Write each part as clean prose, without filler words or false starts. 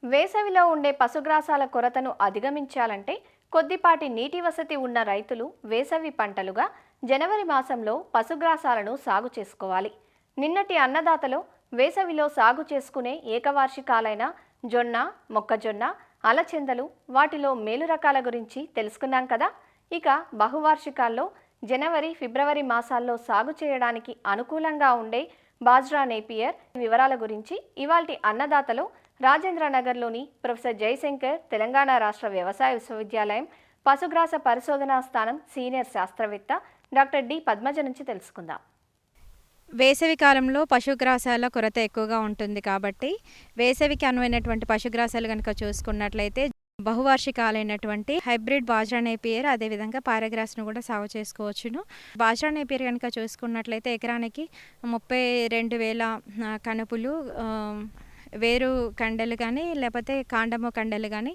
వేసవిలో ఉండే పశుగ్రాసాల కొరతను అధిగమించాలంటే కొద్దిపాటి నీటి వసతి ఉన్న రైతులు వేసవి పంటలుగా జనవరి మాసంలో పశుగ్రాసాలను సాగు చేసుకోవాలి. నిన్నటి అన్నదాతలో వేసవిలో సాగు చేసుకునే ఏకవార్షికాలైన జొన్న, మొక్కజొన్న, అలచెందలు, వాటిలో మేలు రకాల గురించి తెలుసుకున్నాం కదా. ఇక బహువార్షికాల్లో జనవరి, ఫిబ్రవరి మాసాల్లో సాగు చేయడానికి అనుకూలంగా ఉండే బాజ్రా నేపియర్ వివరాల గురించి ఇవాల్టి అన్నదాతలో రాజేంద్రనగర్లోని ప్రొఫెసర్ జయశంకర్ తెలంగాణ రాష్ట్ర వ్యవసాయ విశ్వవిద్యాలయం పశుగ్రాస పరిశోధనా స్థానం సీనియర్ శాస్త్రవేత్త డాక్టర్ డి పద్మజ నుంచి తెలుసుకుందాం. వేసవి కాలంలో పశుగ్రాసాల కొరత ఎక్కువగా ఉంటుంది కాబట్టి వేసవికి అనువైనటువంటి పశుగ్రాసాలు కనుక చూసుకున్నట్లయితే బహువార్షికాలైనటువంటి హైబ్రిడ్ బాజ్రా నేపియర్, అదేవిధంగా పారాగ్రాస్ను కూడా సాగు చేసుకోవచ్చును. బాజ్రా నేపియర్ కనుక చూసుకున్నట్లయితే ఎకరానికి 32,000 కనుపులు, వేరు కండలు కానీ లేకపోతే కాండము కండలు కానీ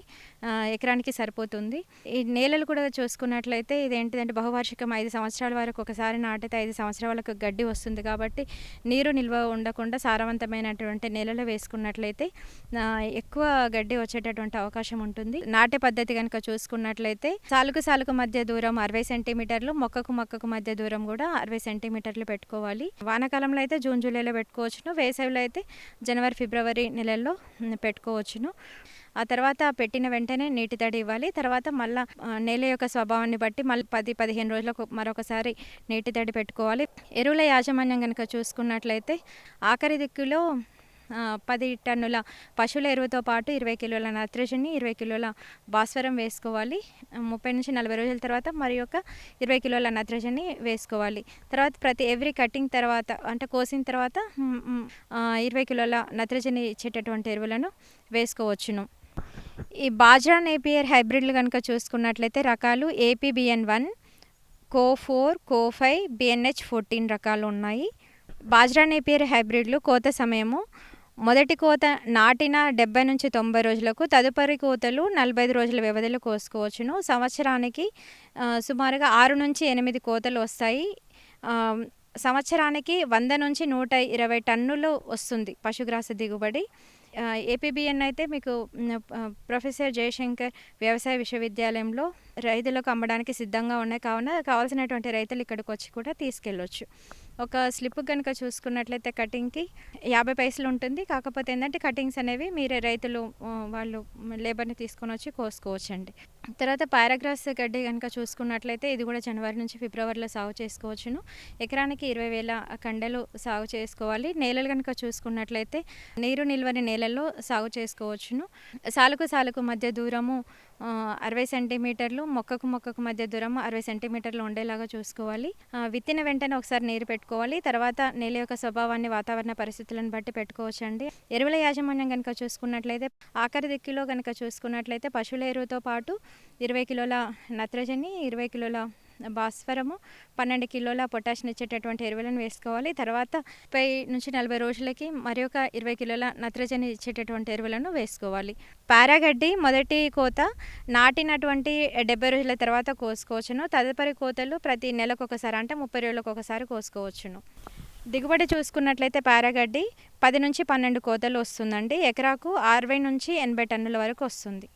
ఎకరానికి సరిపోతుంది. ఈ నేలలు కూడా చూసుకున్నట్లయితే ఇదేంటిదంటే బహువార్షికం 5 సంవత్సరాల వరకు ఒకసారి నాటితే 5 సంవత్సరాల వరకు గడ్డి వస్తుంది కాబట్టి నీరు నిల్వ ఉండకుండా సారవంతమైనటువంటి నేలలో వేసుకున్నట్లయితే ఎక్కువ గడ్డి వచ్చేటటువంటి అవకాశం ఉంటుంది. నాటే పద్ధతి కనుక చూసుకున్నట్లయితే సాలుకు సాలుకు మధ్య దూరం 60 సెంటీమీటర్లు, మొక్కకు మొక్కకు మధ్య దూరం కూడా 60 సెంటీమీటర్లు పెట్టుకోవాలి. వానాకాలంలో అయితే జూన్ జూలైలో పెట్టుకోవచ్చును. వేసవిలో అయితే జనవరి ఫిబ్రవరి నెలల్లో పెట్టుకోవచ్చును. ఆ తర్వాత పెట్టిన వెంటనే నీటి తడి ఇవ్వాలి. తర్వాత మళ్ళీ నేల యొక్క స్వభావాన్ని బట్టి మళ్ళీ 10-15 రోజులకు మరొకసారి నీటి తడి పెట్టుకోవాలి. ఎరువుల యాజమాన్యం కనుక చూసుకున్నట్లయితే ఆఖరి దిక్కులో 10 టన్నుల పశువుల ఎరువుతో పాటు 20 కిలోల నత్రజని, 20 కిలోల భాస్వరం వేసుకోవాలి. 30 నుంచి 40 రోజుల తర్వాత మరి ఒక 20 కిలోల నత్రజని వేసుకోవాలి. తర్వాత ఎవ్రీ కటింగ్ తర్వాత అంటే కోసిన తర్వాత 20 కిలోల నత్రజని ఇచ్చేటటువంటి ఎరువులను వేసుకోవచ్చును. ఈ బాజ్రా నేపియర్ హైబ్రిడ్లు కనుక చూసుకున్నట్లయితే రకాలు APBN1, CO4, CO5, BNH14 రకాలు ఉన్నాయి. బాజ్రా నేపియర్ హైబ్రిడ్లు కోత సమయము మొదటి కోత నాటిన 70 నుంచి 90 రోజులకు, తదుపరి కోతలు 45 రోజుల వ్యవధిలో కోసుకోవచ్చును. సంవత్సరానికి సుమారుగా 6 నుంచి 8 కోతలు వస్తాయి. సంవత్సరానికి 100 నుంచి 120 టన్నులు వస్తుంది పశుగ్రాస దిగుబడి. APBN అయితే మీకు ప్రొఫెసర్ జయశంకర్ వ్యవసాయ విశ్వవిద్యాలయంలో రైతులకు అమ్మడానికి సిద్ధంగా ఉన్నాయి. కావున కావాల్సినటువంటి రైతులు ఇక్కడికి వచ్చి కూడా తీసుకెళ్ళొచ్చు. ఒక స్లిప్ కనుక చూసుకున్నట్లయితే కటింగ్కి 50 పైసలు ఉంటుంది. కాకపోతే ఏంటంటే కటింగ్స్ అనేవి మీరే రైతులు వాళ్ళు లేబర్ని తీసుకొని వచ్చి కోసుకోవచ్చండి. తర్వాత పారాగ్రాస్ గడ్డి కనుక చూసుకున్నట్లయితే ఇది కూడా జనవరి నుంచి ఫిబ్రవరిలో సాగు చేసుకోవచ్చును. ఎకరానికి 20,000 కండలు సాగు చేసుకోవాలి. నేలలు కనుక చూసుకున్నట్లయితే నీరు నిల్వని నేలల్లో సాగు చేసుకోవచ్చును. సాలుకు సాలుకు మధ్య దూరము 60 సెంటీమీటర్లు, మొక్కకు మొక్కకు మధ్య దూరం 60 సెంటీమీటర్లు ఉండేలాగా చూసుకోవాలి. విత్తిన వెంటనే ఒకసారి నీరు పెట్టుకోవాలి. తర్వాత నేల యొక్క స్వభావాన్ని, వాతావరణ పరిస్థితులను బట్టి పెట్టుకోవచ్చండి. ఎరువుల యాజమాన్యం కనుక చూసుకున్నట్లయితే ఆఖరి దిక్కులో కనుక చూసుకున్నట్లయితే పశువుల ఎరువుతో పాటు 20 కిలోల నత్రజని, 20 కిలోల భాస్వరము, 12 కిలోల పొటాషియం ఇచ్చేటటువంటి ఎరువులను వేసుకోవాలి. తర్వాత 30 నుంచి 40 రోజులకి మరి ఒక 20 కిలోల నత్రజని ఇచ్చేటటువంటి ఎరువులను వేసుకోవాలి. పారాగడ్డి మొదటి కోత నాటినటువంటి 70 రోజుల తర్వాత కోసుకోవచ్చును. తదుపరి కోతలు ప్రతి నెలకు ఒకసారి అంటే 30 రోజులకు ఒకసారి కోసుకోవచ్చును. దిగుబడి చూసుకున్నట్లయితే పారాగడ్డి 10 నుంచి 12 కోతలు వస్తుందండి. ఎకరాకు 60 నుంచి 80 టన్నుల వరకు వస్తుంది.